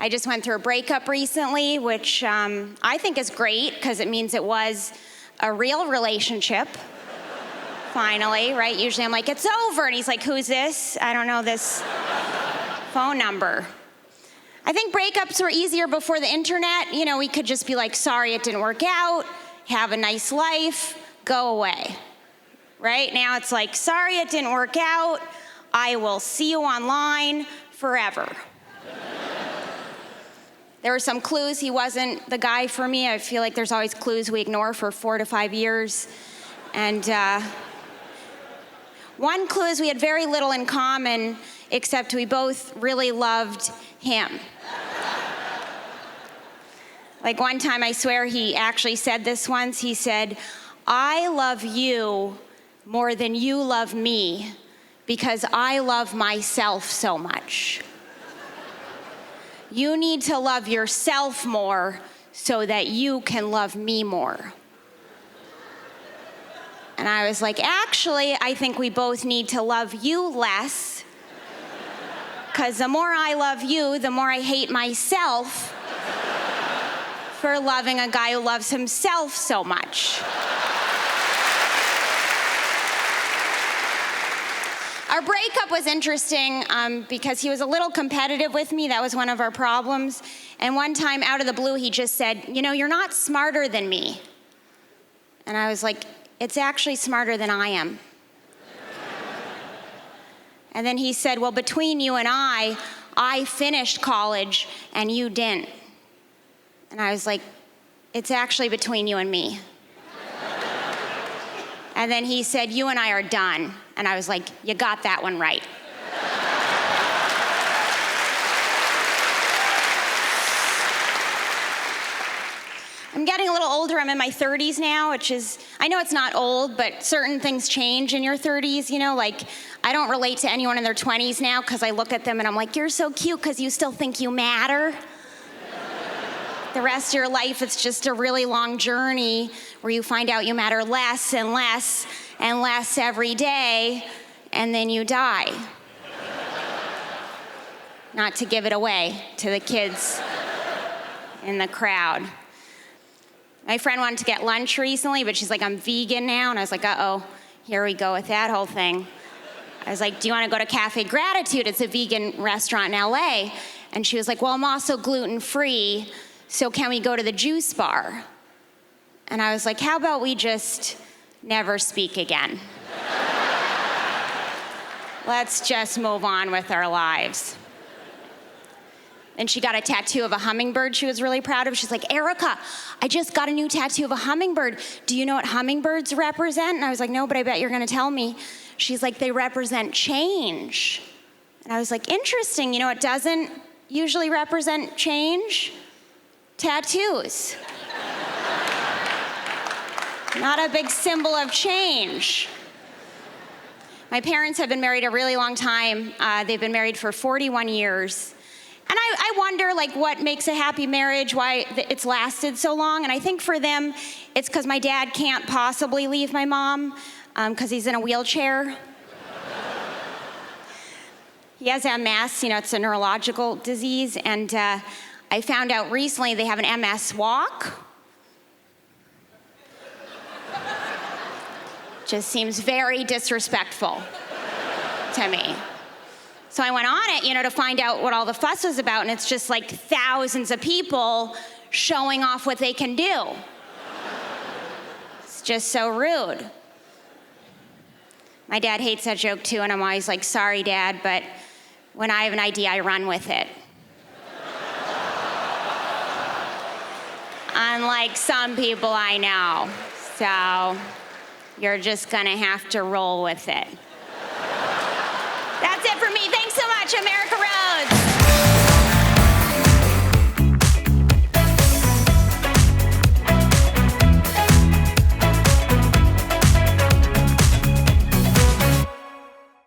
I just went through a breakup recently, which I think is great because it means it was a real relationship. Finally, right? Usually I'm like, it's over. And he's like, who's this? I don't know this phone number. I think breakups were easier before the internet. You know, we could just be like, sorry, it didn't work out. Have a nice life. Go away. Right? Now it's like, sorry, it didn't work out. I will see you online forever. There were some clues he wasn't the guy for me. I feel like there's always clues we ignore for 4 to 5 years. And one clue is we had very little in common, except we both really loved him. Like one time, I swear he actually said this once. He said, I love you more than you love me because I love myself so much. You need to love yourself more so that you can love me more. And I was like, actually, I think we both need to love you less, because the more I love you, the more I hate myself for loving a guy who loves himself so much. Our breakup was interesting because he was a little competitive with me. That was one of our problems. And one time, out of the blue, he just said, you know, you're not smarter than me. And I was like, it's actually smarter than I am. And then he said, well, between you and I finished college and you didn't. And I was like, it's actually between you and me. And then he said, you and I are done. And I was like, you got that one right. I'm getting a little older. I'm in my 30s now, which is, I know it's not old, but certain things change in your 30s, you know, like I don't relate to anyone in their 20s now because I look at them and I'm like, you're so cute because you still think you matter. The rest of your life, it's just a really long journey where you find out you matter less and less and less every day, and then you die. Not to give it away to the kids in the crowd. My friend wanted to get lunch recently, but she's like, I'm vegan now. And I was like, uh-oh, here we go with that whole thing. I was like, do you want to go to Cafe Gratitude? It's a vegan restaurant in LA. And she was like, well, I'm also gluten-free, so can we go to the juice bar? And I was like, how about we just never speak again? Let's just move on with our lives. And she got a tattoo of a hummingbird she was really proud of. She's like, Erica, I just got a new tattoo of a hummingbird. Do you know what hummingbirds represent? And I was like, no, but I bet you're gonna tell me. She's like, they represent change. And I was like, interesting, you know what doesn't usually represent change? Tattoos. Not a big symbol of change. My parents have been married a really long time. They've been married for 41 years. And I wonder, like, what makes a happy marriage, why it's lasted so long. And I think for them, it's because my dad can't possibly leave my mom because he's in a wheelchair. He has MS, you know, it's a neurological disease. And I found out recently they have an MS walk. Just seems very disrespectful to me. So I went on it, you know, to find out what all the fuss was about, and it's just like thousands of people showing off what they can do. It's just so rude. My dad hates that joke too, and I'm always like, sorry, Dad, but when I have an idea, I run with it. Unlike some people I know. So you're just gonna have to roll with it. That's it for me. Thanks so much, America Rhodes.